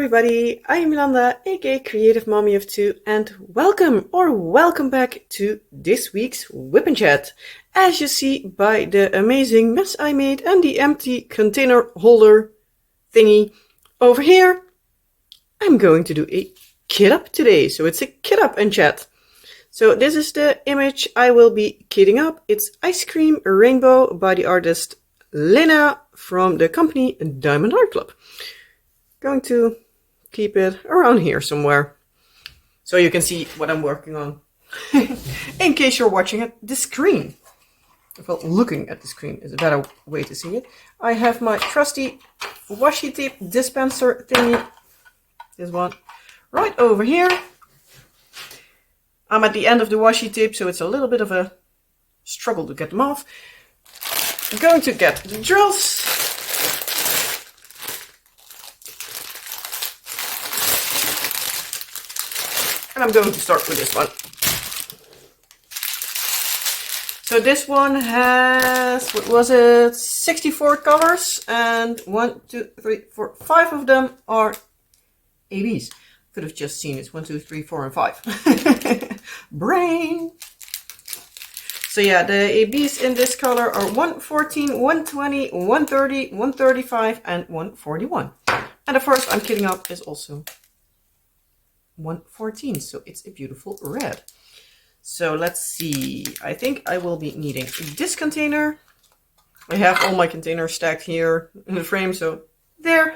everybody, I'm Milanda, aka Creative Mommy of Two, and welcome back to this week's WIP and Chat. As you see by the amazing mess I made and the empty container holder thingy over here, I'm going to do a kit up today. So it's a kit up and chat. So this is the image I will be kitting up. It's Ice Cream Rainbow by the artist Lena from the company Diamond Art Club. Going to keep it around here somewhere so you can see what I'm working on in case you're watching at the screen. Well, looking at the screen is a better way to see it. I have my trusty washi tape dispenser thingy, this one, right over here. I'm at the end of the washi tape, so it's a little bit of a struggle to get them off. I'm going to get the drills. And I'm going to start with this one. So this one has, what was it, 64 colors, and 1, 2, 3, 4, 5 of them are ABs. Could have just seen it's 1, 2, 3, 4, and 5. Brain! So yeah, the ABs in this color are 114, 120, 130, 135, and 141. And the first I'm kitting up is also 114, so it's a beautiful red. So let's see, I think I will be needing this container. I have all my containers stacked here in the frame, so there.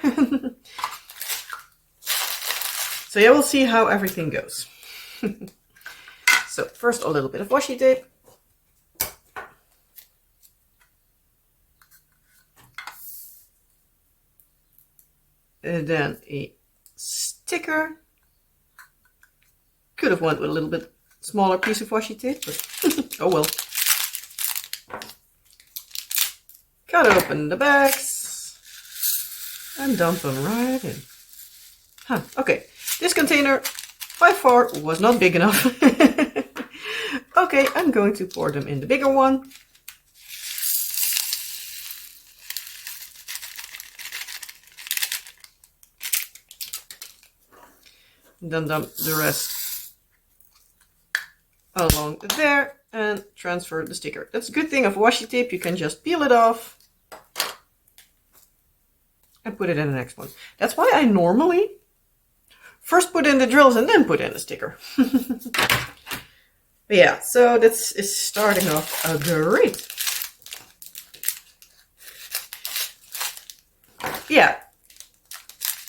So yeah, we'll see how everything goes. So first a little bit of washi tape. And then a sticker. Could have went with a little bit smaller piece of washi tape, but oh well. Cut open the bags and dump them right in. Huh, okay. This container by far was not big enough. Okay, I'm going to pour them in the bigger one. And then dump the rest along there and transfer the sticker. That's a good thing of washi tape, you can just peel it off and put it in the next one. That's why I normally first put in the drills and then put in the sticker. But yeah, so this is starting off great. Yeah,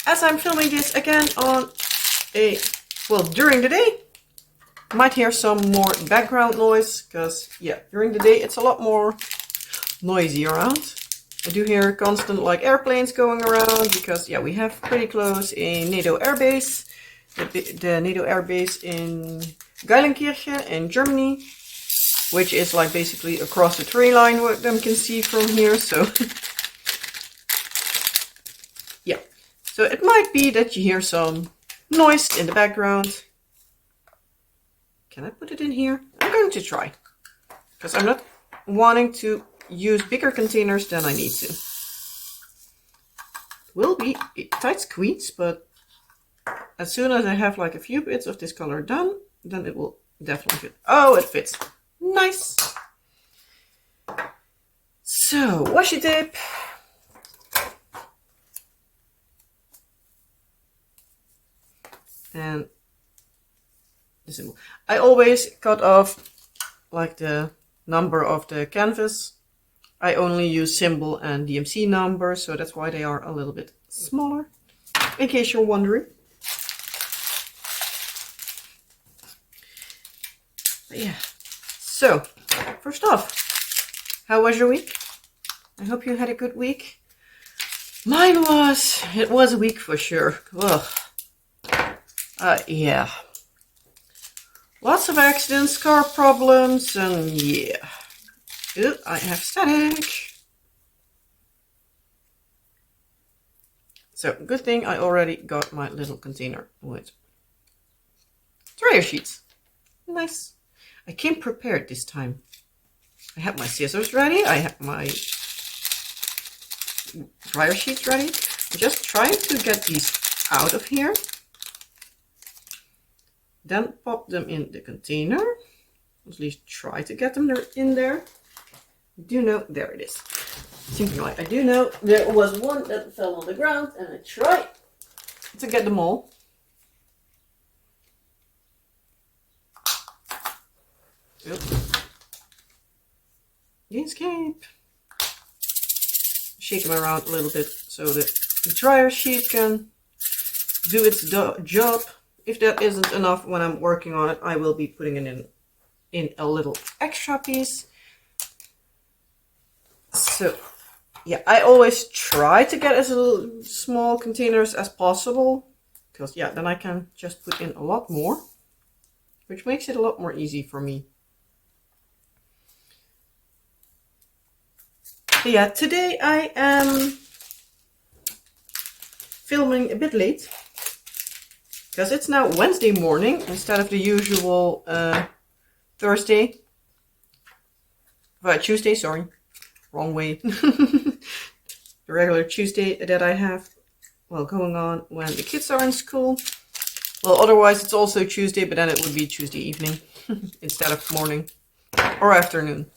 as I'm filming this again on during the day, might hear some more background noise because yeah, during the day it's a lot more noisy around. I do hear constant like airplanes going around because yeah, we have pretty close a NATO airbase, the NATO airbase in Geilenkirchen in Germany, which is like basically across the tree line what them can see from here. So yeah, so it might be that you hear some noise in the background. Can I put it in here? I'm going to try, because I'm not wanting to use bigger containers than I need to. It will be a tight squeeze, but as soon as I have like a few bits of this color done, then it will definitely fit. Oh, it fits. Nice. So, washi tape. And the symbol. I always cut off like the number of the canvas. I only use symbol and DMC number, so that's why they are a little bit smaller, in case you're wondering. But yeah, so first off, how was your week? I hope you had a good week. Mine was, it was a week for sure. Ugh. Yeah. Lots of accidents, car problems, and yeah. Ooh, I have static. So, good thing I already got my little container with dryer sheets. Nice. I came prepared this time. I have my scissors ready. I have my dryer sheets ready. I'm just trying to get these out of here. Then pop them in the container. At least try to get them in there. I do know, there it is. Something like I do know there was one that fell on the ground and I tried to get them all. Oops. Escape. Shake them around a little bit so that the dryer sheet can do its job. If that isn't enough when I'm working on it, I will be putting it in a little extra piece. So yeah, I always try to get as small containers as possible, because yeah, then I can just put in a lot more, which makes it a lot more easy for me. But yeah, today I am filming a bit late because it's now Wednesday morning instead of the usual Tuesday, sorry, wrong way. The regular Tuesday that I have, well, going on when the kids are in school. Well, otherwise it's also Tuesday, but then it would be Tuesday evening instead of morning or afternoon.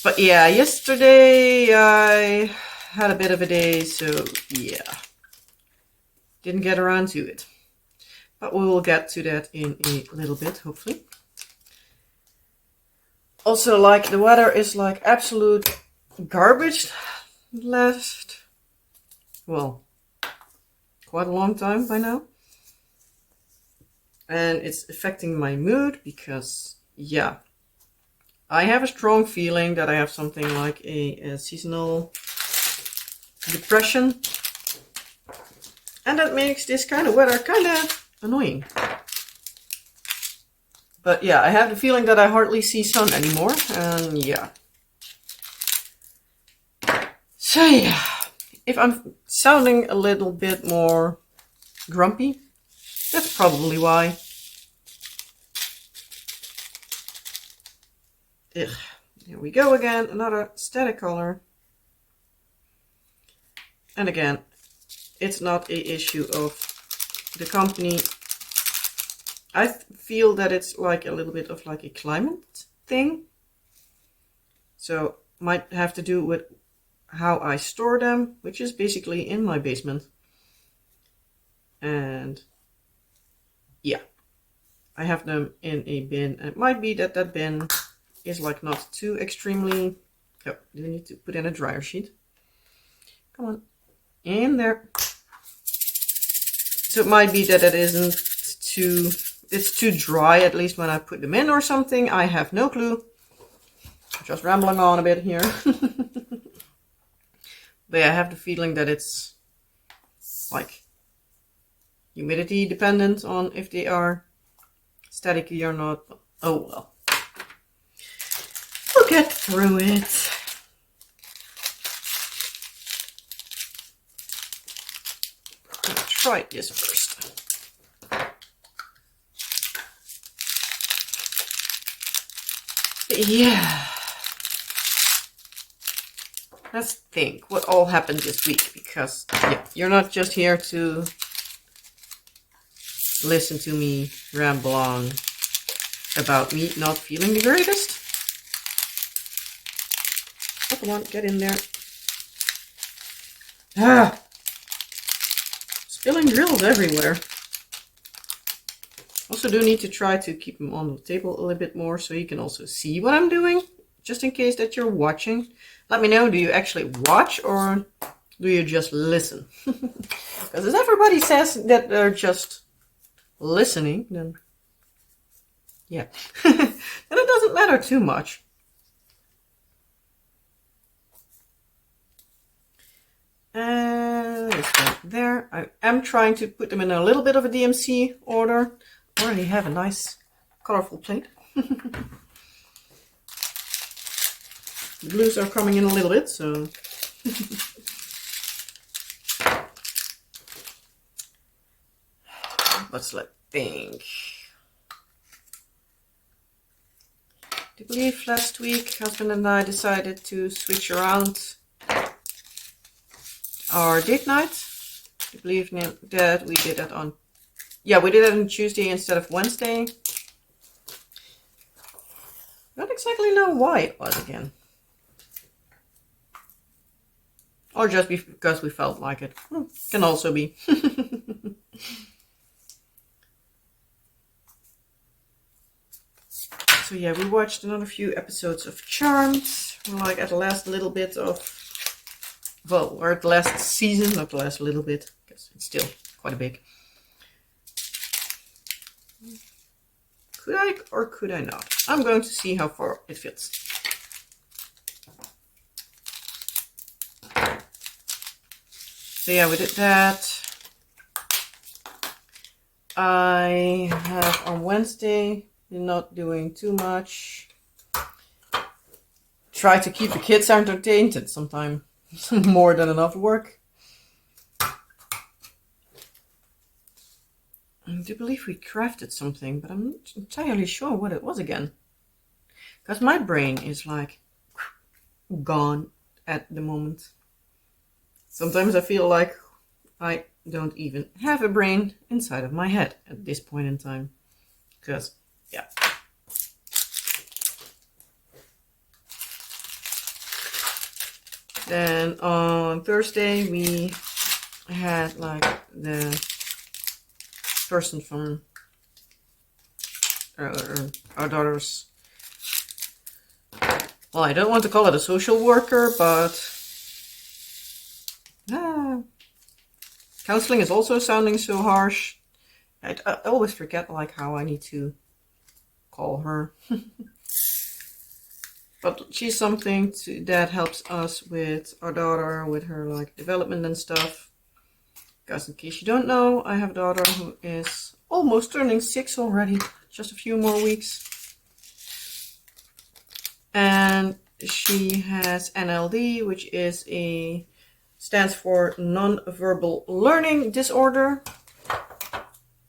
But yeah, yesterday I had a bit of a day, so yeah, didn't get around to it. But we will get to that in a little bit, hopefully. Also, like, the weather is like absolute garbage last, well, quite a long time by now. And it's affecting my mood because, yeah, I have a strong feeling that I have something like a seasonal depression. And that makes this kind of weather kind of annoying. But yeah, I have the feeling that I hardly see sun anymore. And yeah. So yeah, if I'm sounding a little bit more grumpy, that's probably why. Ugh. Here we go again, another static color. And again, it's not an issue of the company. I feel that it's like a little bit of like a climate thing. So might have to do with how I store them, which is basically in my basement. And yeah, I have them in a bin. And it might be that that bin is like not too extremely, oh, do we need to put in a dryer sheet? Come on, in there. So it might be that it isn't too, it's too dry, at least when I put them in or something. I have no clue. Just rambling on a bit here. But yeah, I have the feeling that it's like humidity dependent on if they are staticky or not. Oh well. We'll get through it. Let's try this first. Yeah. Let's think what all happened this week, because yeah, you're not just here to listen to me ramble on about me not feeling the greatest. Oh, come on, get in there. Ah! Spilling drills everywhere. Also do need to try to keep them on the table a little bit more so you can also see what I'm doing. Just in case that you're watching. Let me know, do you actually watch or do you just listen? Because if everybody says that they're just listening, then yeah. Then it doesn't matter too much. And let's go there. I am trying to put them in a little bit of a DMC order. I already have a nice colorful plate. The blues are coming in a little bit, so let's think. I believe last week husband and I decided to switch around our date night. I believe that we did that on... Yeah, we did it on Tuesday instead of Wednesday. Don't exactly know why it was again. Or just because we felt like it. Can also be. So yeah, we watched another few episodes of Charmed. We're like at the last little bit of... Well, we're at the last season, not the last little bit. Because it's still quite a big. Could I or could I not? I'm going to see how far it fits. So yeah, we did that. I have on Wednesday been not doing too much. Try to keep the kids entertained. It's sometimes more than enough work. I do believe we crafted something, but I'm not entirely sure what it was again. Because my brain is like gone at the moment. Sometimes I feel like I don't even have a brain inside of my head at this point in time. Because, yeah. Then on Thursday we had like the person from our daughter's... Well, I don't want to call it a social worker, but... Counseling is also sounding so harsh. I always forget like how I need to call her. But she's something that helps us with our daughter, with her like development and stuff. Because in case you don't know, I have a daughter who is almost turning 6 already. Just a few more weeks. And she has NLD, which is stands for non-verbal learning disorder.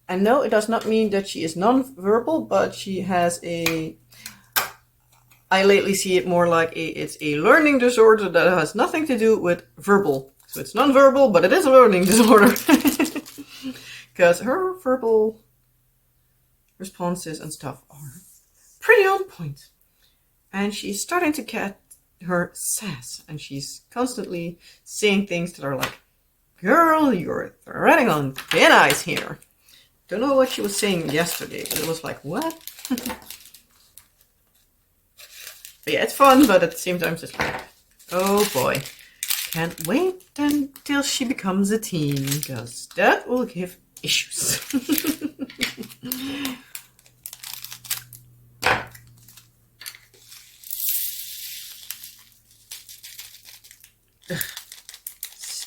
And no, it does not mean that she is non-verbal, but she has I lately see it more like it's a learning disorder that has nothing to do with verbal. So it's non-verbal, but it is a learning disorder. Because her verbal responses and stuff are pretty on point. And she's starting to get her sass, and she's constantly saying things that are like, girl, you're treading on thin ice here. Don't know what she was saying yesterday, but it was like, what? But yeah, it's fun, but at the same time it's just like, oh boy, can't wait until she becomes a teen, because that will give issues.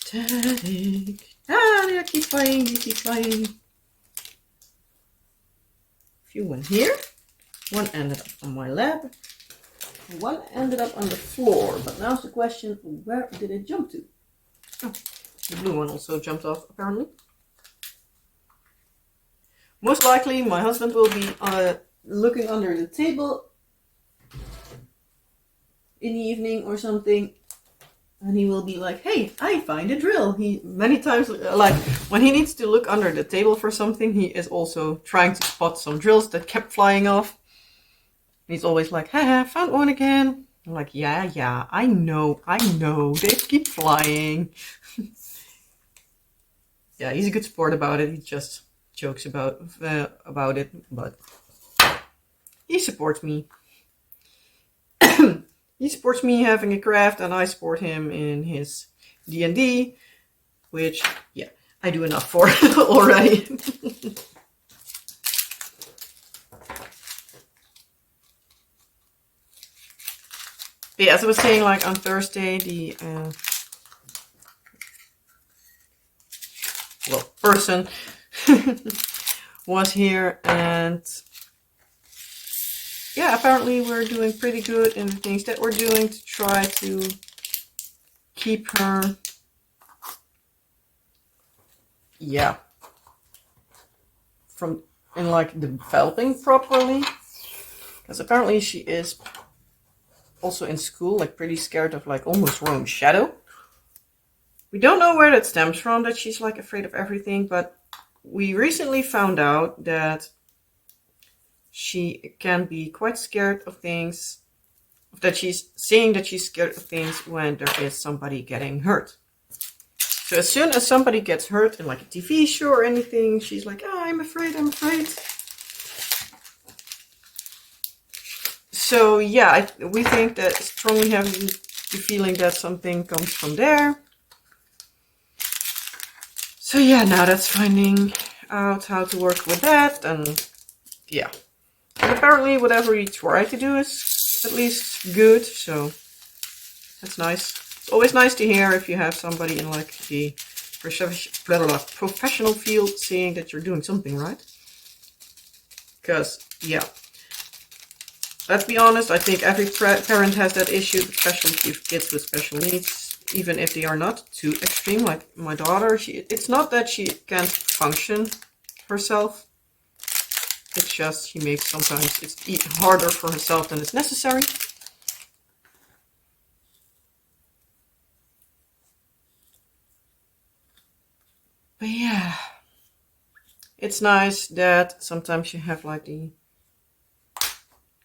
Static. They keep flying, they keep flying. A few went here. One ended up on my lap. One ended up on the floor. But now's the question, where did it jump to? Oh, the blue one also jumped off, apparently. Most likely, my husband will be looking under the table in the evening or something. And he will be like, hey, I find a drill. He many times, like, when he needs to look under the table for something, he is also trying to spot some drills that kept flying off. He's always like, haha, found one again. I'm like, yeah, I know, they keep flying. Yeah, he's a good sport about it. He just jokes about it, but he supports me. He supports me having a craft, and I support him in his D&D, which, yeah, I do enough for already. But yeah, as I was saying, like on Thursday, the person was here, and yeah, apparently we're doing pretty good in the things that we're doing to try to keep her, yeah, from in like developing properly. Because apparently she is also in school like pretty scared of like almost her own shadow, We don't know where that stems from, that she's like afraid of everything, but we recently found out that she can be quite scared of things, that she's saying that she's scared of things when there is somebody getting hurt. So as soon as somebody gets hurt in like a TV show or anything, she's like, oh, I'm afraid, I'm afraid. So yeah, we think that strongly have the feeling that something comes from there. So yeah, now that's finding out how to work with that, and yeah. And apparently whatever you try to do is at least good, so that's nice. It's always nice to hear if you have somebody in like the professional field saying that you're doing something right. Because, yeah. Let's be honest, I think every parent has that issue, especially if you have kids with special needs, even if they are not too extreme, like my daughter. It's not that she can't function herself. It's just she makes sometimes it's harder for herself than is necessary. But yeah, it's nice that sometimes you have like the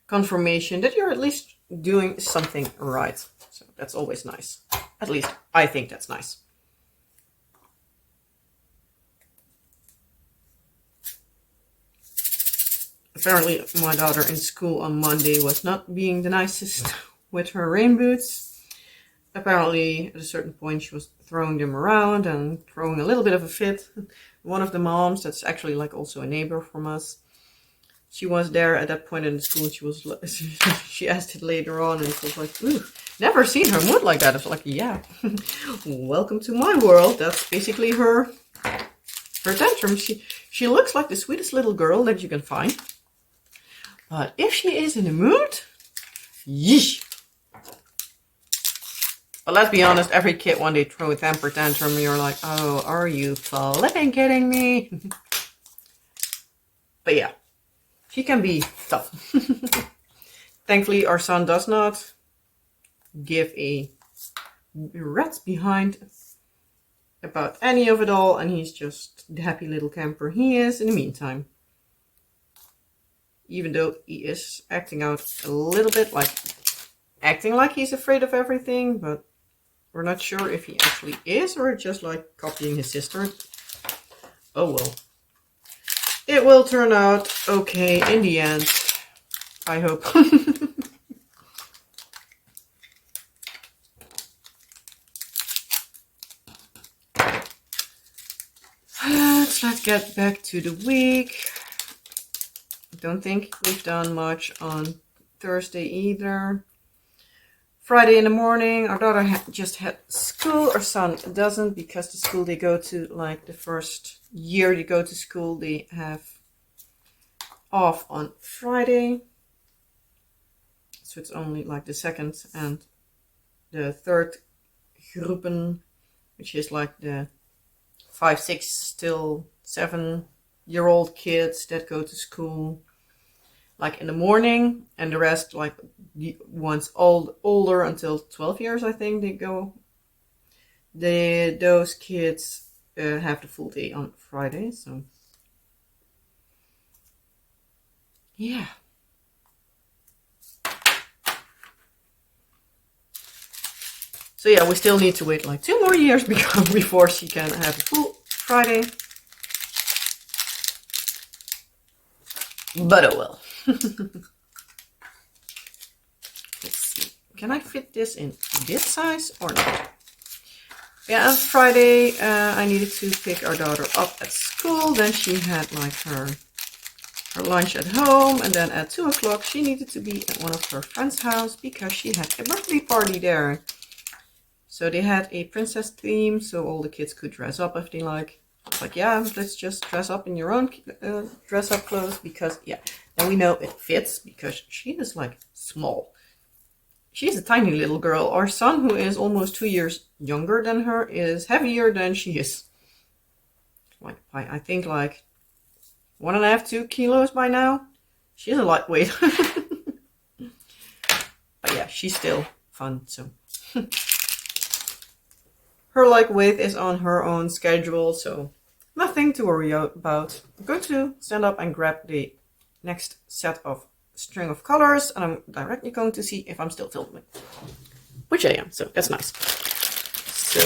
confirmation that you're at least doing something right. So that's always nice. At least I think that's nice. Apparently my daughter in school on Monday was not being the nicest with her rain boots. Apparently at a certain point she was throwing them around and throwing a little bit of a fit. One of the moms, that's actually like also a neighbor from us, she was there at that point in the school. She asked it later on, and it was like, ooh, never seen her mood like that. I was like, yeah, welcome to my world. That's basically her tantrum. She looks like the sweetest little girl that you can find. But if she is in the mood, yeesh. But let's be honest, every kid when they throw a temper tantrum, you're like, oh, are you flipping kidding me? But yeah. She can be tough. Thankfully, our son does not give a rat's behind about any of it all, and he's just the happy little camper he is in the meantime. Even though he is acting out a little bit, like acting like he's afraid of everything, but we're not sure if he actually is or just like copying his sister. Oh well. It will turn out okay in the end, I hope. Let's get back to the week. I don't think we've done much on Thursday either. Friday in the morning, our daughter just had school. Our son doesn't, because the school they go to, like the first year they go to school, they have off on Friday. So it's only like the second and the third groepen, which is like the 5, 6 till 7-year-old kids that go to school like in the morning, and the rest, like the ones older until 12 years, I think they go. Those kids have the full day on Friday, so yeah. So yeah, we still need to wait like 2 more years before she can have a full Friday. But oh well. Let's see. Can I fit this in this size or not? Yeah, on Friday I needed to pick our daughter up at school. Then she had like her lunch at home, and then at 2 o'clock she needed to be at one of her friend's house because she had a birthday party there. So they had a princess theme, so all the kids could dress up if they like. It's like, yeah, let's just dress up in your own dress up clothes, because yeah, then we know it fits, because she is like small. She's a tiny little girl. Our son, who is almost 2 years younger than her, is heavier than she is. Like, I think like 1.5, 2 kilos by now. She's a lightweight. But yeah, she's still fun, so. her like weight is on her own schedule, so nothing to worry about. I'm going to stand up and grab the next set of string of colors, and I'm directly going to see if I'm still filming, which I am, so that's nice. So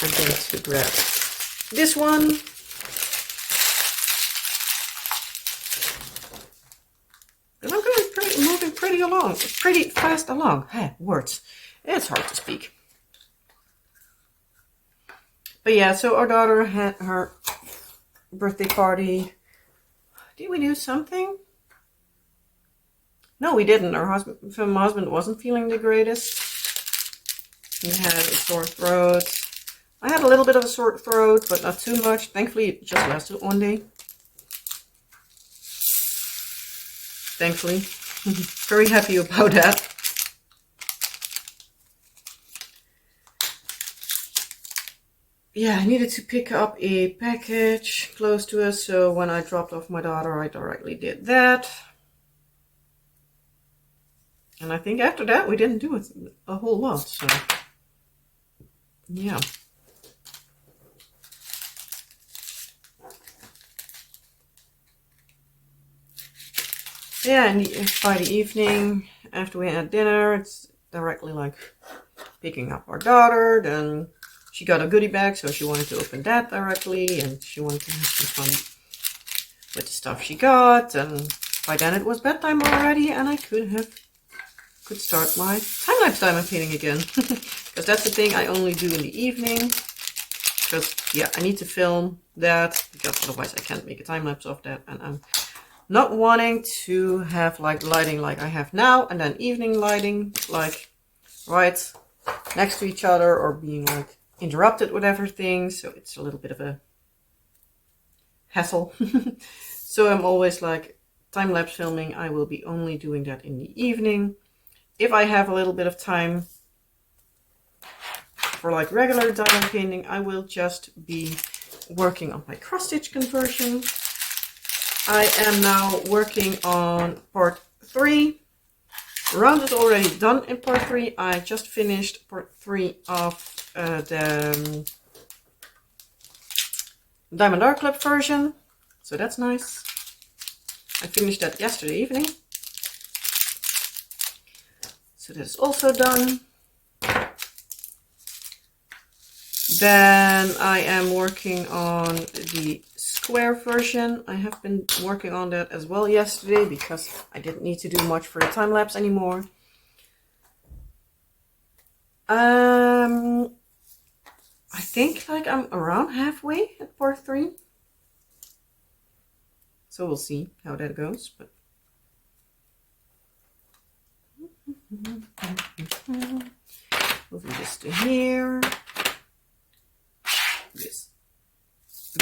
I'm going to grab this one. And I'm going moving pretty fast along. Hey, words. It's hard to speak. But yeah, so our daughter had her birthday party. Did we do something? No, we didn't. My husband wasn't feeling the greatest. He had a sore throat. I had a little bit of a sore throat, but not too much. Thankfully, it just lasted one day. Thankfully. Very happy about that. Yeah, I needed to pick up a package close to us, so when I dropped off my daughter, I directly did that. And I think after that, we didn't do a whole lot, so yeah. Yeah, and by the evening, after we had dinner, it's directly like picking up our daughter. Then she got a goodie bag, so she wanted to open that directly, and she wanted to have some fun with the stuff she got. And by then it was bedtime already, and I could start my time-lapse diamond painting again. Because that's the thing I only do in the evening. Because, yeah, I need to film that, because otherwise I can't make a time-lapse of that. And I'm not wanting to have like lighting like I have now, and then evening lighting like right next to each other, or being like interrupted with everything. So it's a little bit of a hassle. So I'm always like, time-lapse filming, I will be only doing that in the evening. If I have a little bit of time for like regular diamond painting, I will just be working on my cross-stitch conversion. I am now working on part 3. Round is already done in part 3. I just finished part 3 of the Diamond Art Club version. So that's nice. I finished that yesterday evening. So that is also done. Then I am working on the square version. I have been working on that as well yesterday, because I didn't need to do much for the time lapse anymore. I think like I'm around halfway at part 3. So we'll see how that goes. But moving this to here. This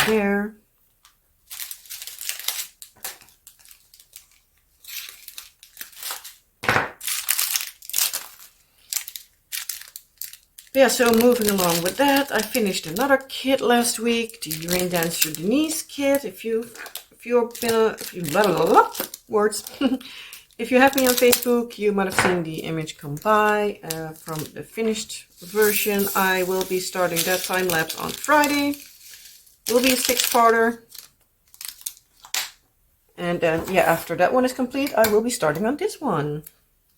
there. Yeah, so moving along with that, I finished another kit last week, the Rain Dancer Denise kit. If you have me on Facebook, you might have seen the image come by from the finished version. I will be starting that time lapse on Friday. It will be a 6-parter. And then, yeah, after that one is complete, I will be starting on this one.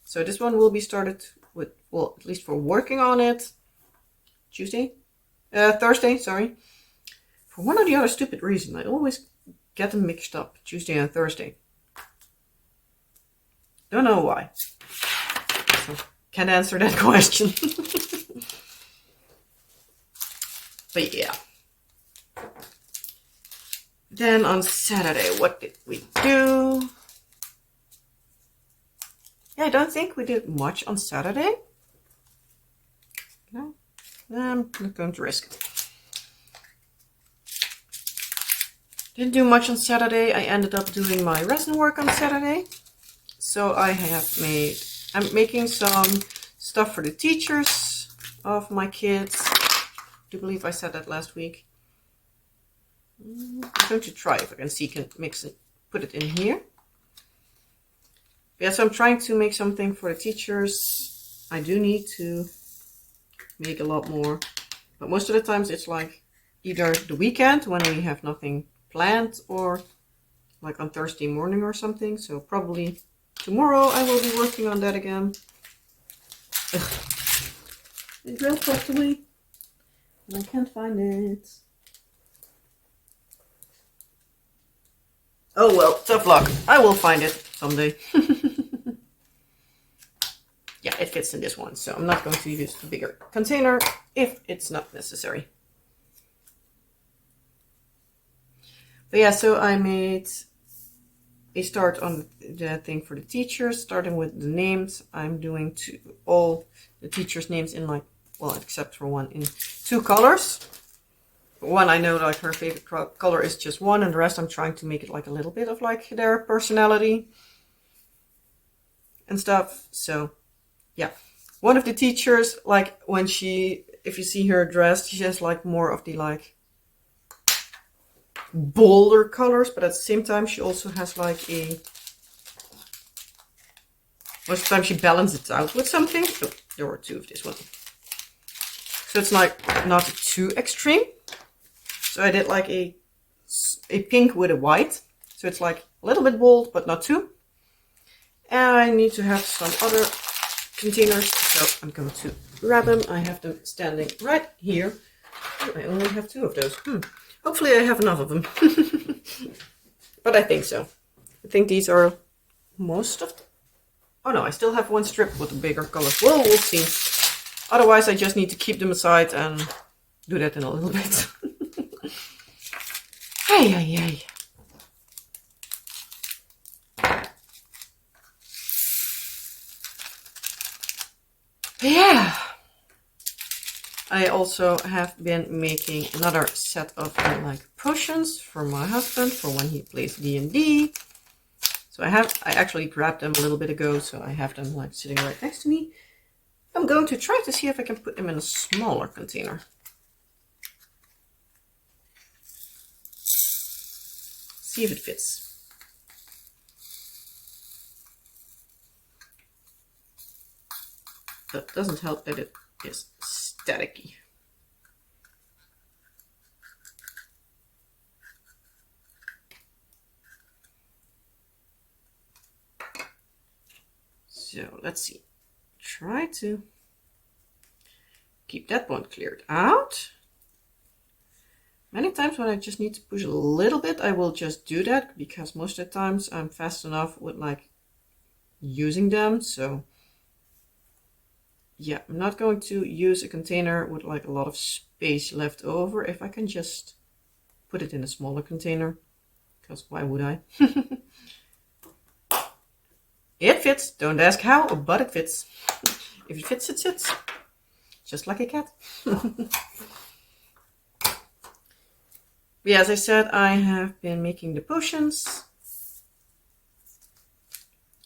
So this one will be started with, well, at least for working on it, Thursday, sorry. For one or the other stupid reason, I always get them mixed up, Tuesday and Thursday. Don't know why. So, can't answer that question. But yeah. Then on Saturday, what did we do? Yeah, I don't think we did much on Saturday. No, I'm not going to risk it. Didn't do much on Saturday. I ended up doing my resin work on Saturday. So I'm making some stuff for the teachers of my kids. I do believe I said that last week. I'm going to try if I can mix it, put it in here. Yeah, so I'm trying to make something for the teachers. I do need to make a lot more But most of the times it's like either the weekend when we have nothing planned or like on Thursday morning or something. So probably tomorrow I will be working on that again. Ugh. The drill popped away and I can't find it. Oh well, tough luck. I will find it someday. Yeah, it fits in this one, so I'm not going to use the bigger container if it's not necessary. But yeah, so I made a start on the thing for the teachers, starting with the names. I'm doing all the teachers' names in like, well, except for one, in 2 colors. One I know like her favorite color is just one, and the rest I'm trying to make it like a little bit of like their personality and stuff. So yeah, one of the teachers, like when if you see her dressed, she has like more of the like bolder colors, but at the same time she also has like most of the time she balances it out with something. Oh, there were 2 of this one. So it's like not too extreme. So I did like a pink with a white. So it's like a little bit bold, but not too. And I need to have some other containers, so I'm going to grab them. I have them standing right here. I only have 2 of those. Hopefully I have enough of them. But I think so. I think these are most of them. Oh no, I still have 1 strip with a bigger color. Well, we'll see. Otherwise I just need to keep them aside and do that in a little bit. Hey, hey, hey. Yeah, I also have been making another set of like potions for my husband for when he plays D&D. So I actually grabbed them a little bit ago, so I have them like sitting right next to me. I'm going to try to see if I can put them in a smaller container. See if it fits. That doesn't help that it is staticky. So let's see. Try to keep that one cleared out. Many times when I just need to push a little bit, I will just do that because most of the times I'm fast enough with like using them. So yeah, I'm not going to use a container with like a lot of space left over if I can just put it in a smaller container, because why would I? It fits. Don't ask how, but it fits. If it fits, it sits. Just like a cat. Yeah, as I said, I have been making the potions.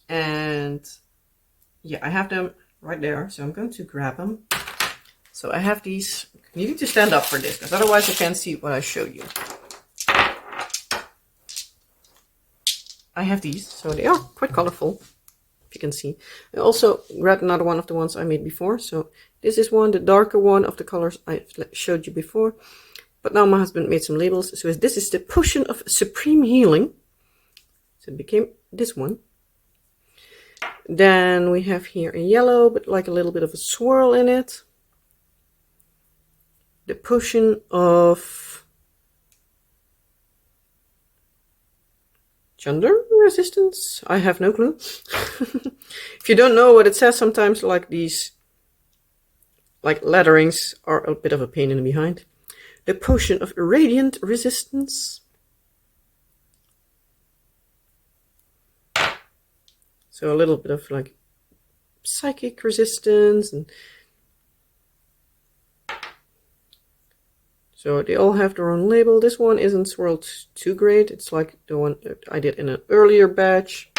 And yeah, I have them right there, so I'm going to grab them. So I have these. You need to stand up for this, because otherwise you can't see what I showed you. I have these, so they are quite colorful, if you can see. I also grabbed another one of the ones I made before. So this is one, the darker one of the colors I showed you before. But now my husband made some labels. So this is the Potion of Supreme Healing. So it became this one. Then we have here a yellow, but like a little bit of a swirl in it. The Potion of Gender Resistance? I have no clue. If you don't know what it says, sometimes like these like letterings are a bit of a pain in the behind. The Potion of Radiant Resistance. So a little bit of like psychic resistance, and so they all have their own label. This one isn't swirled too great. It's like the one that I did in an earlier batch.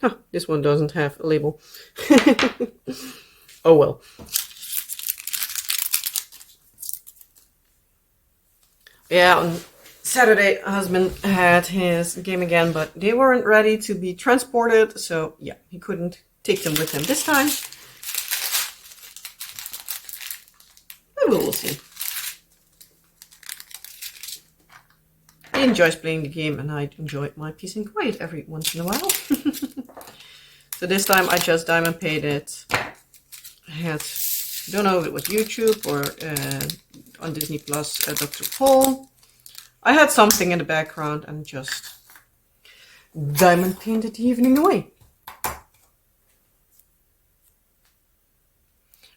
Huh, this one doesn't have a label. Oh well. Yeah, on Saturday, husband had his game again, but they weren't ready to be transported. So yeah, he couldn't take them with him this time. But we'll see. He enjoys playing the game and I enjoy my peace and quiet every once in a while. So this time I just diamond painted it. I had, don't know if it was YouTube or on Disney Plus, Dr. Paul. I had something in the background and just diamond painted the evening away.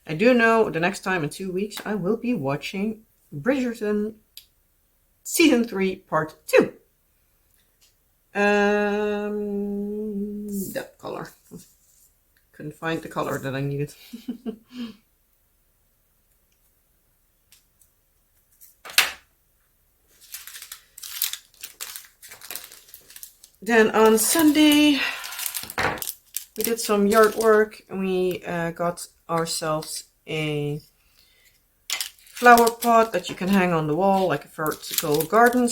I do know the next time in 2 weeks I will be watching Bridgerton Season 3 Part 2. That color. Couldn't find the color that I needed. Then on Sunday, we did some yard work and we got ourselves a flower pot that you can hang on the wall, like a vertical garden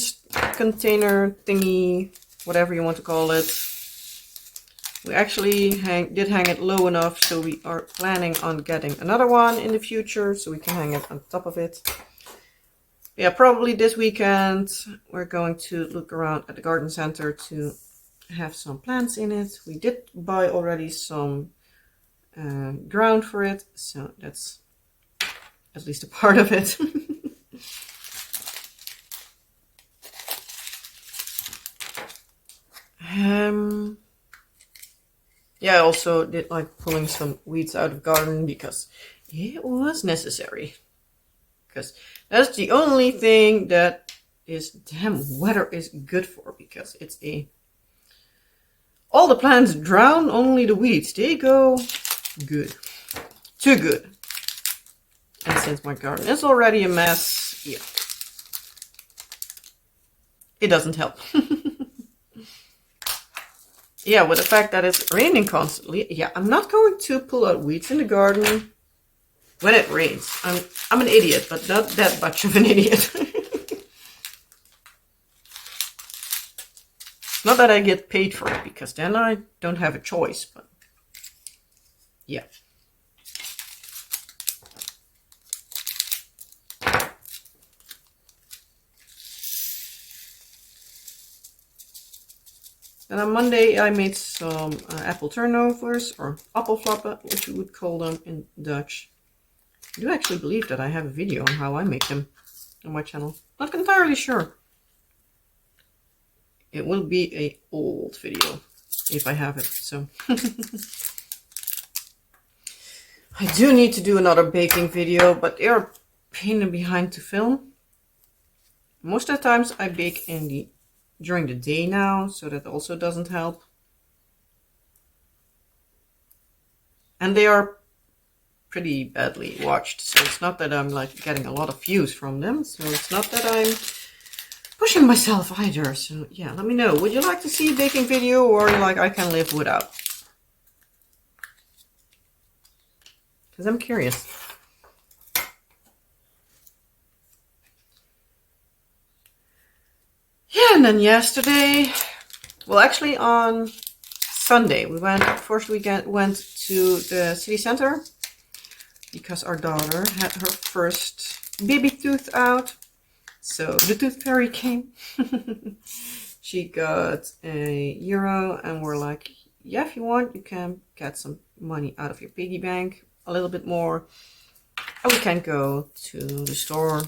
container thingy, whatever you want to call it. We actually did hang it low enough, so we are planning on getting another one in the future, so we can hang it on top of it. Yeah, probably this weekend we're going to look around at the garden center to have some plants in it. We did buy already some ground for it, so that's at least a part of it. Yeah, I also did like pulling some weeds out of garden because it was necessary. Because that's the only thing that is damn weather is good for, because it's all the plants drown, only the weeds, they go good. Too good. And since my garden is already a mess, yeah, it doesn't help. Yeah, with the fact that it's raining constantly, yeah, I'm not going to pull out weeds in the garden when it rains. I'm an idiot, but not that much of an idiot. Not that I get paid for it, because then I don't have a choice, but yeah. And on Monday I made some apple turnovers, or appelflappen, which you would call them in Dutch. I do actually believe that I have a video on how I make them on my channel. Not entirely sure. It will be an old video if I have it, so. I do need to do another baking video, but they are a pain in the behind to film. Most of the times I bake during the day now, so that also doesn't help. And they are pretty badly watched, so it's not that I'm like getting a lot of views from them, so it's not that I'm pushing myself either. So yeah, let me know, would you like to see a baking video, or like I can live without? Because I'm curious. Yeah, and then yesterday, well actually on Sunday, we went to the city center because our daughter had her first baby tooth out. So the tooth fairy came. She got €1 and we're like, yeah, if you want, you can get some money out of your piggy bank, a little bit more. And we can go to the store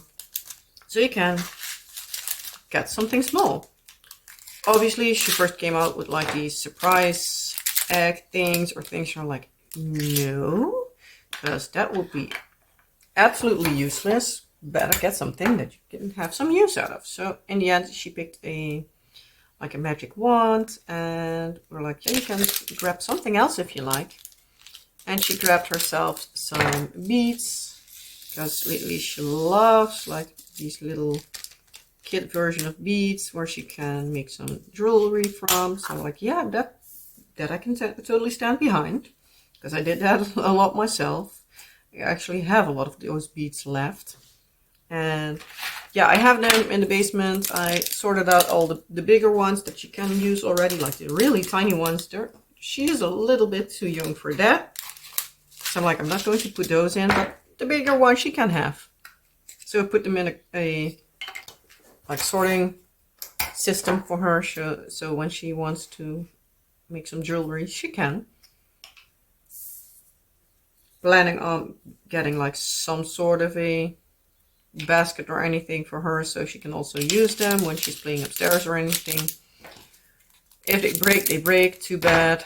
so you can get something small. Obviously, she first came out with like these surprise egg things, or things you're like, no, because that would be absolutely useless. Better get something that you can have some use out of. So in the end, she picked a magic wand, and we're like, yeah, you can grab something else if you like. And she grabbed herself some beads, because lately she loves like these little kid version of beads where she can make some jewelry from. So I'm like, yeah, that I can totally stand behind, because I did that a lot myself. I actually have a lot of those beads left. And yeah, I have them in the basement. I sorted out all the bigger ones that you can use already, like the really tiny ones. They're she is a little bit too young for that. So I'm like, I'm not going to put those in, but the bigger one she can have. So I put them in a like sorting system for her, so when she wants to make some jewelry, she can. Planning on getting like some sort of a basket or anything for her, so she can also use them when she's playing upstairs or anything. If they break, they break, too bad.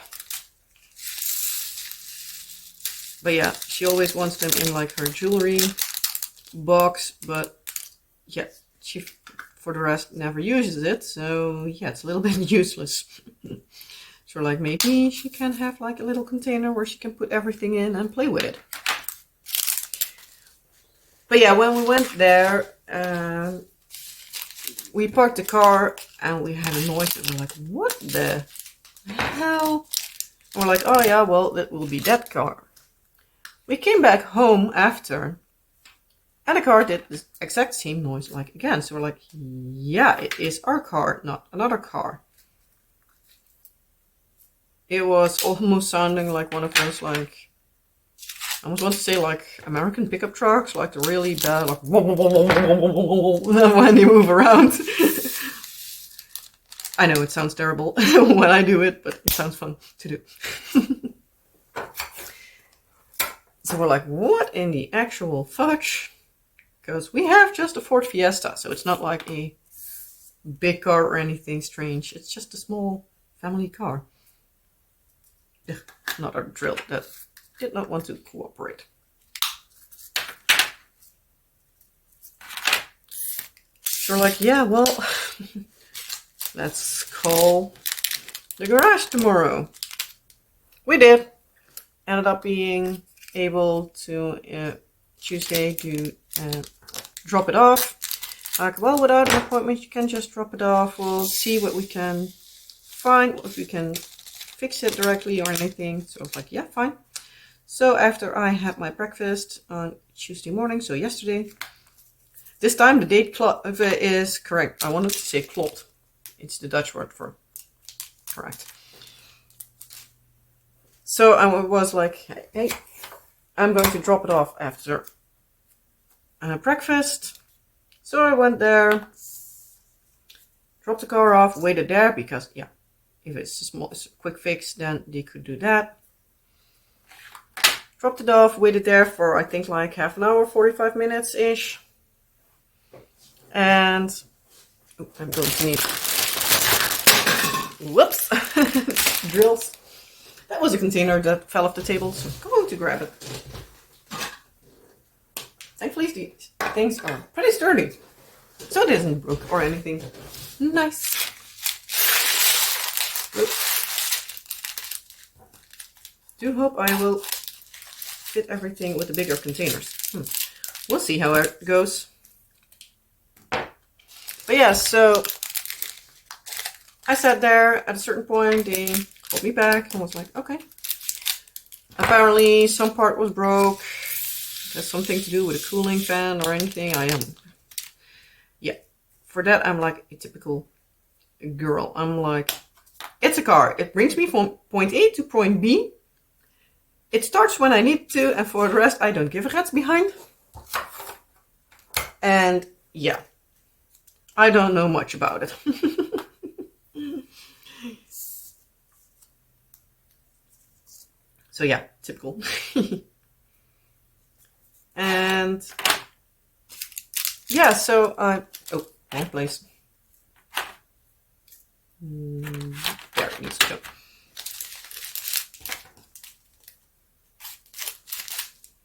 But yeah, she always wants them in like her jewelry box, but yeah, she for the rest never uses it, so yeah, it's a little bit useless. So like maybe she can have like a little container where she can put everything in and play with it. But yeah, when we went there, we parked the car and we had a noise and we're like, what the hell? And we're like, oh yeah, well, that will be that car. We came back home after and the car did the exact same noise like again. So we're like, yeah, it is our car, not another car. It was almost sounding like one of those, like, I almost want to say like American pickup trucks, like the really bad, like when they move around. I know it sounds terrible when I do it, but it sounds fun to do. So we're like, what in the actual fudge? Because we have just a Ford Fiesta, so it's not like a big car or anything strange. It's just a small family car. Ugh, another drill that did not want to cooperate. So we're like, yeah, well, let's call the garage tomorrow. We did. Ended up being able to Tuesday to drop it off. Like, well, without an appointment, you can just drop it off. We'll see what we can find, if we can fix it directly or anything. So I was like, yeah, fine. So after I had my breakfast on Tuesday morning, so yesterday, this time the date is correct. I wanted to say klopt. It's the Dutch word for correct. So I was like, hey, I'm going to drop it off after breakfast. So I went there, dropped the car off, waited there because, yeah, if it's a quick fix, then they could do that. Dropped it off, waited there for, I think, like half an hour, 45 minutes-ish. And I'm going to need, whoops, drills. That was a container that fell off the table, so I'm going to grab it. Thankfully, these things are pretty sturdy, so it isn't broke or anything. Nice. Oops. Do hope I will fit everything with the bigger containers. We'll see how it goes. But yeah, so I sat there. At a certain point, they called me back and was like, okay. Apparently, some part was broke. Has something to do with a cooling fan or anything. Yeah, for that I'm like a typical girl. I'm like, it's a car. It brings me from point A to point B. It starts when I need to, and for the rest I don't give a rat's behind. And yeah, I don't know much about it. So yeah, typical. And yeah, so oh, wrong place. There it needs to go.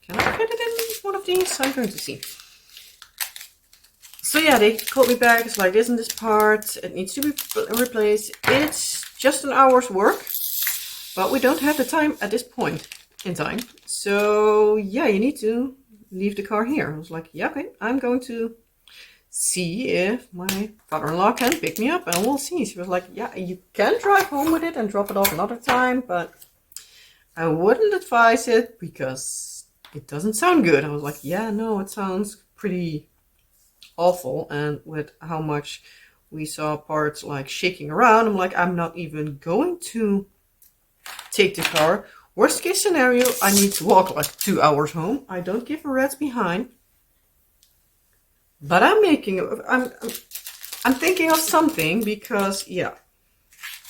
Can I fit it in one of these? I'm going to see. So yeah, they called me back. It's like, isn't this part? It needs to be replaced. It's just an hour's work, but we don't have the time at this point in time. So yeah, you need to leave the car here. I was like, yeah, okay, I'm going to see if my father-in-law can pick me up and we'll see. She was like, yeah, you can drive home with it and drop it off another time, but I wouldn't advise it because it doesn't sound good. I was like, yeah, no, it sounds pretty awful. And with how much we saw parts like shaking around, I'm like, I'm not even going to take the car. Worst case scenario, I need to walk like 2 hours home. I don't give a rat's behind. But I'm thinking of something because, yeah,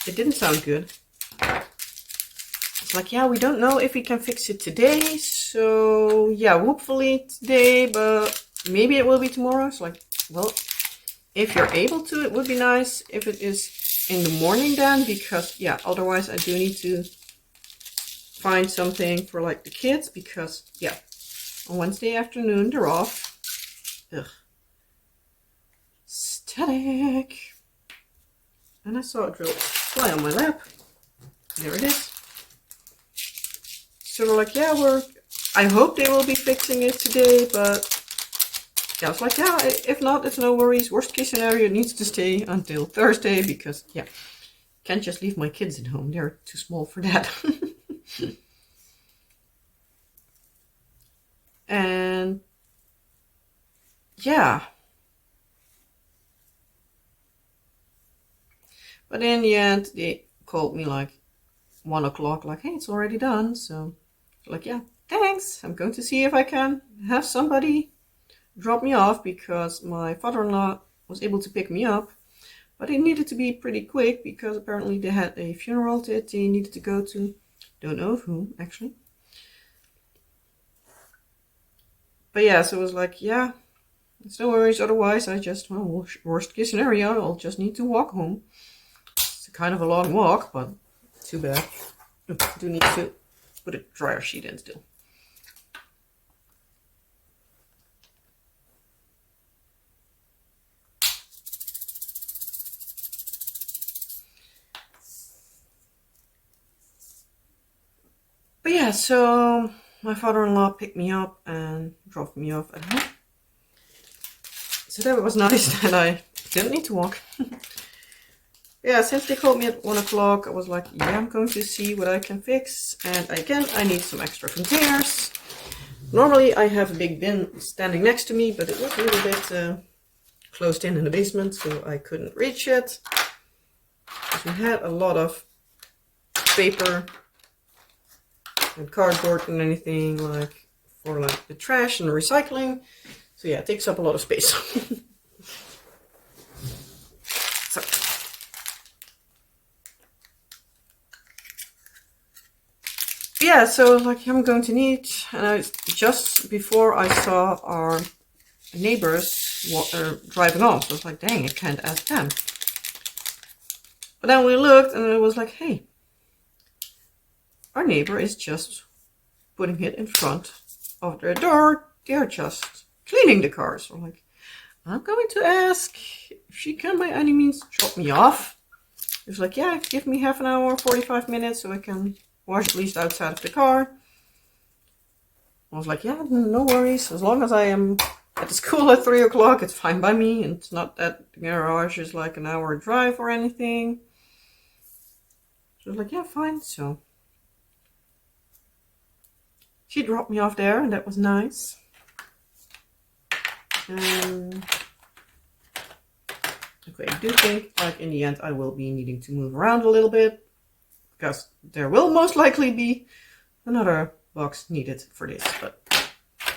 it didn't sound good. It's like, yeah, we don't know if we can fix it today. So, yeah, hopefully today, but maybe it will be tomorrow. It's like, well, if you're able to, it would be nice if it is in the morning then, because, yeah, otherwise I do need to find something for, like, the kids, because, yeah, on Wednesday afternoon, they're off. Ugh. Static. And I saw a drill fly on my lap. There it is. So they're like, yeah, I hope they will be fixing it today, but yeah, I was like, yeah, if not, it's no worries. Worst case scenario, it needs to stay until Thursday because, yeah, can't just leave my kids at home. They're too small for that. And yeah. But in the end, they called me like 1 o'clock, like, hey, it's already done. So, like, yeah, thanks. I'm going to see if I can have somebody drop me off because my father-in-law was able to pick me up. But it needed to be pretty quick because apparently they had a funeral that they needed to go to. Don't know of whom, actually. But yeah, so it was like, yeah, it's no worries. Otherwise, I just, well, worst case scenario, I'll just need to walk home. It's kind of a long walk, but too bad. I do need to put a dryer sheet in still. But yeah, so my father-in-law picked me up and dropped me off at home. So that was nice that I didn't need to walk. Yeah, since they called me at 1 o'clock, I was like, yeah, I'm going to see what I can fix. And again, I need some extra containers. Normally I have a big bin standing next to me, but it was a little bit closed in the basement, so I couldn't reach it. Because we had a lot of paper and cardboard and anything like for like the trash and the recycling. So yeah, it takes up a lot of space. So. Yeah, so like I'm going to need, and just before I saw our neighbors driving off, so I was like, dang, I can't ask them. But then we looked and it was like, hey, our neighbor is just putting it in front of their door. They're just cleaning the cars. So I'm like, I'm going to ask if she can by any means drop me off. It was like, yeah, give me half an hour, 45 minutes so I can wash at least outside of the car. I was like, yeah, no worries. As long as I am at the school at 3 o'clock, it's fine by me. And it's not that the garage is like an hour drive or anything. So I was like, yeah, fine. So she dropped me off there and that was nice. Okay, I do think like in the end I will be needing to move around a little bit because there will most likely be another box needed for this, but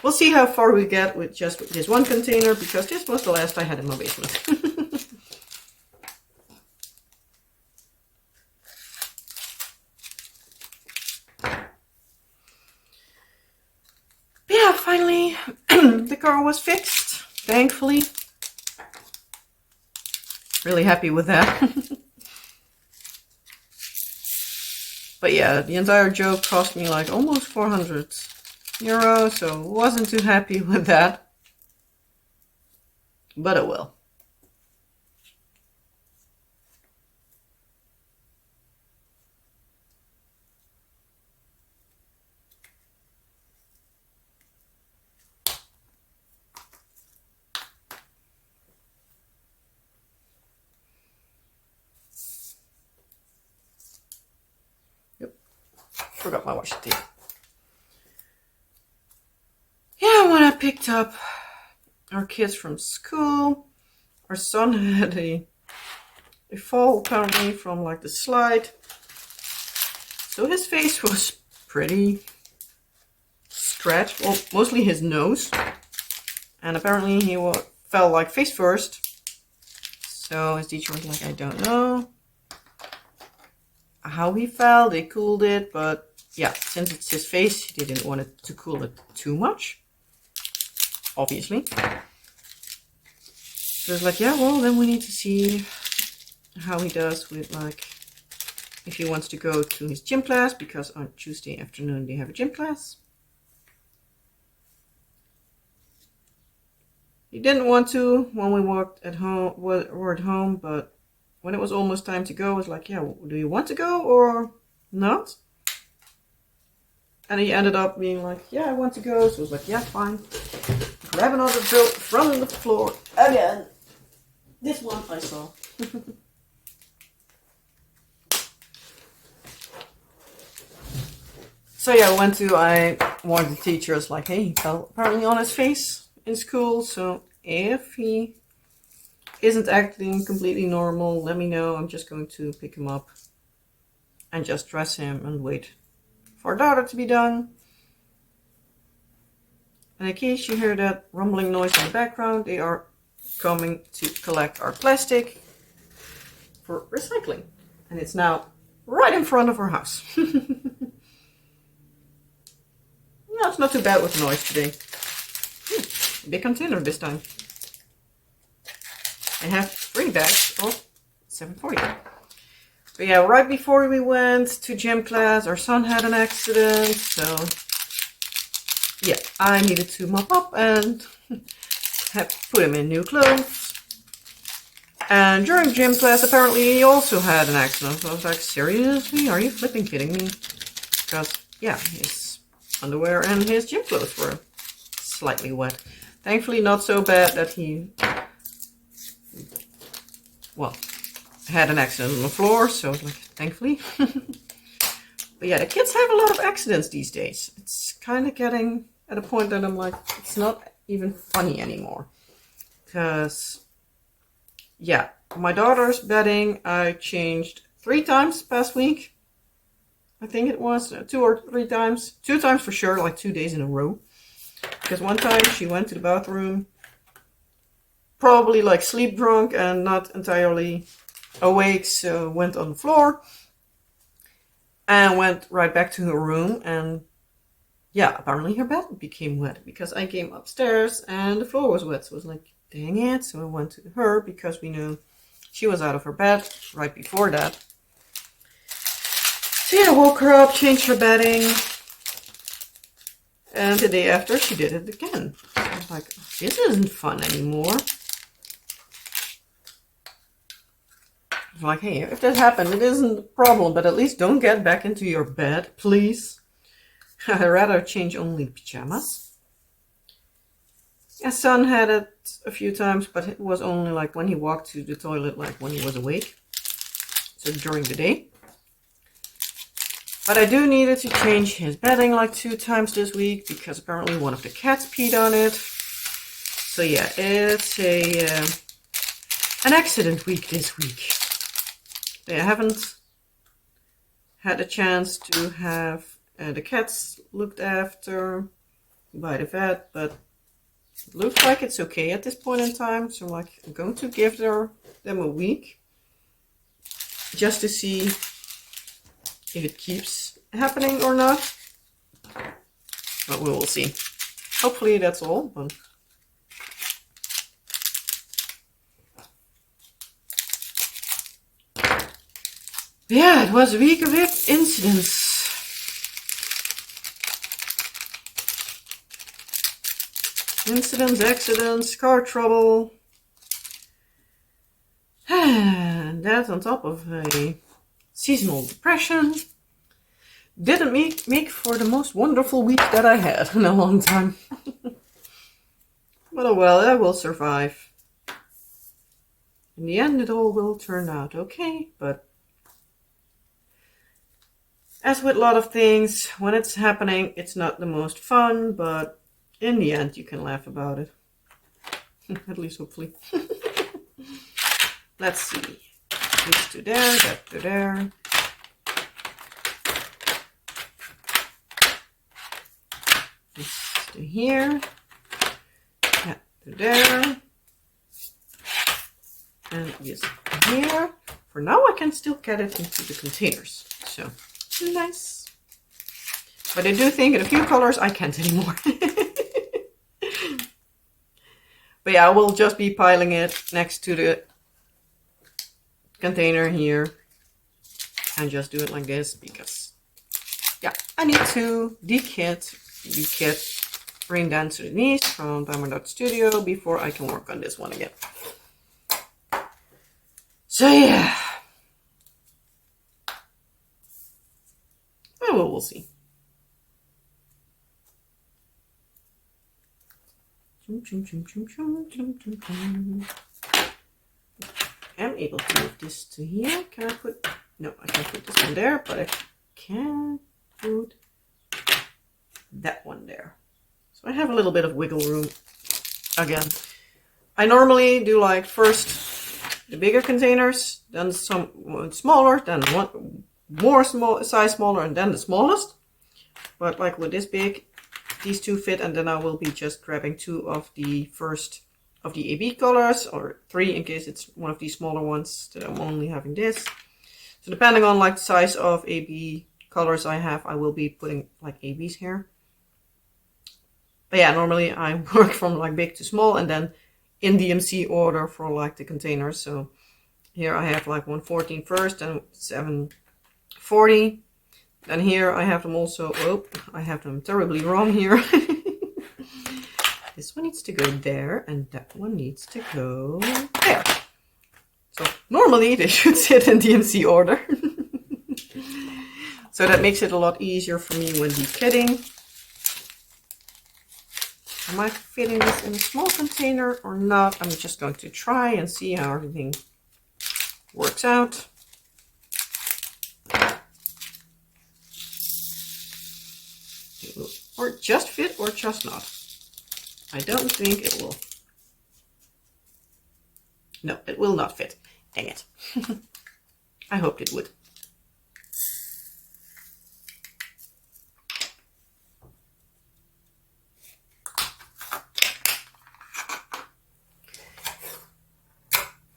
we'll see how far we get with just this one container because this was the last I had in my basement. Yeah, finally the car was fixed, thankfully. Really happy with that. But yeah, the entire job cost me like almost 400 euros, so wasn't too happy with that. But it will. Forgot my washi tape. Yeah, when I picked up our kids from school, our son had a fall apparently from like the slide. So his face was pretty scratched, well, mostly his nose. And apparently he fell like face first. So his teacher was like, I don't know how he fell. They cooled it, but yeah, since it's his face, he didn't want it to cool it too much, obviously. So it's like, yeah, well, then we need to see how he does with, like, if he wants to go to his gym class, because on Tuesday afternoon they have a gym class. He didn't want to when we were at home, but when it was almost time to go, it was like, yeah, do you want to go or not? And he ended up being like, yeah, I want to go. So I was like, yeah, fine. Grab another drill from the floor again. This one I saw. So yeah, I warned the teachers like, hey, he fell apparently on his face in school. So if he isn't acting completely normal, let me know. I'm just going to pick him up and just dress him and wait for our daughter to be done. And in case you hear that rumbling noise in the background, they are coming to collect our plastic for recycling. And it's now right in front of our house. No, it's not too bad with the noise today. Big container this time. I have 3 bags of 740. But yeah, right before we went to gym class, our son had an accident. So yeah, I needed to mop up and put him in new clothes. And during gym class, apparently he also had an accident. So I was like, seriously? Are you flipping kidding me? Because yeah, his underwear and his gym clothes were slightly wet. Thankfully not so bad that he, well, had an accident on the floor, so like, thankfully. But yeah, the kids have a lot of accidents these days. It's kind of getting at a point that I'm like, it's not even funny anymore. Because, yeah, my daughter's bedding, I changed 3 times past week. I think it was 2 or 3 times. 2 times for sure, like 2 days in a row. Because one time she went to the bathroom, probably like sleep drunk and not entirely awake, so went on the floor and went right back to her room. And yeah, apparently her bed became wet because I came upstairs and the floor was wet. So I was like, dang it. So I went to her because we knew she was out of her bed right before that. So yeah, I woke her up, changed her bedding. And the day after, she did it again. I was like, this isn't fun anymore. I was like, hey, if that happened, it isn't a problem, but at least don't get back into your bed, please. I'd rather change only pajamas. My son had it a few times, but it was only like when he walked to the toilet, like when he was awake. So during the day. But I do needed to change his bedding like 2 times this week because apparently one of the cats peed on it. So yeah, it's an accident week this week. I haven't had a chance to have the cats looked after by the vet, but it looks like it's okay at this point in time. So like, I'm going to give them a week just to see if it keeps happening or not. But we will see. Hopefully that's all. But yeah, it was a week of incidents. Incidents, accidents, car trouble. And that on top of a seasonal depression didn't make for the most wonderful week that I had in a long time. But oh well, I will survive. In the end, it all will turn out okay, but as with a lot of things, when it's happening, it's not the most fun, but in the end, you can laugh about it. At least hopefully. Let's see. This to there, that to there. this to here, that to there, and this here. For now, I can still get it into the containers, so nice. But I do think in a few colors I can't anymore. But yeah, I will just be piling it next to the container here and just do it like this because, yeah, I need to dekit, bring down to the knees from Diamond Studio before I can work on this one again. So yeah, well, we'll see. I'm able to move this to here. Can I put, no, I can't put this one there, but I can put that one there. So I have a little bit of wiggle room again. I normally do like first the bigger containers, then some smaller, then one more size smaller, and then the smallest. But like with this big, these two fit, and then I will be just grabbing 2 of the first of the AB colors, or 3 in case it's one of these smaller ones that I'm only having this. So depending on like the size of AB colors I have, I will be putting like ABs here. But yeah, normally I work from like big to small and then in DMC order for like the containers. So here I have like 114 first and 740. And here I have them also, oh, I have them terribly wrong here. This one needs to go there and that one needs to go there. So normally they should sit in DMC order. So that makes it a lot easier for me when dekitting. Am I fitting this in a small container or not? I'm just going to try and see how everything works out. It will or just fit or just not. I don't think it will. No, it will not fit. Dang it. I hoped it would.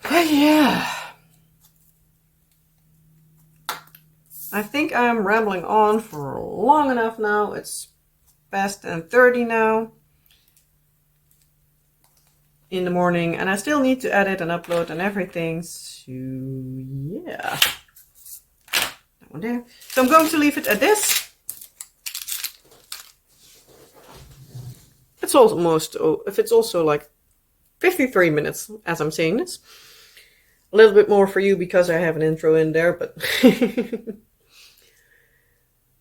But yeah. I think I'm rambling on for long enough now. It's past 10:30 now in the morning, and I still need to edit and upload and everything. So yeah, that one there. So I'm going to leave it at this. It's almost, if it's also like 53 minutes as I'm saying this. A little bit more for you because I have an intro in there, but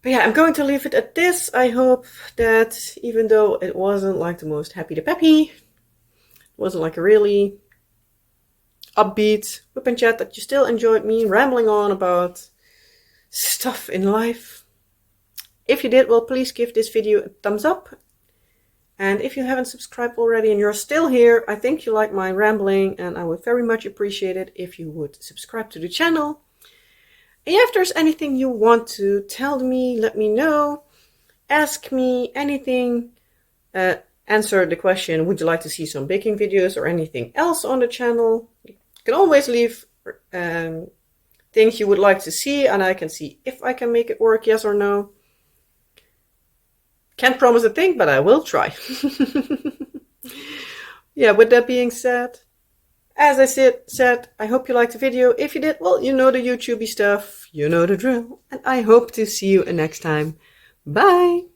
but yeah, I'm going to leave it at this. I hope that even though it wasn't like the most happy to peppy, wasn't like a really upbeat whip and chat, that you still enjoyed me rambling on about stuff in life. If you did, well, please give this video a thumbs up. And if you haven't subscribed already and you're still here, I think you like my rambling, and I would very much appreciate it if you would subscribe to the channel. And if there's anything you want to tell me, let me know. Ask me anything. Answer the question, would you like to see some baking videos or anything else on the channel? You can always leave things you would like to see, and I can see if I can make it work, yes or no. Can't promise a thing, but I will try. Yeah, with that being said, as I said, I hope you liked the video. If you did, well, you know the YouTubey stuff, you know the drill, and I hope to see you next time. Bye!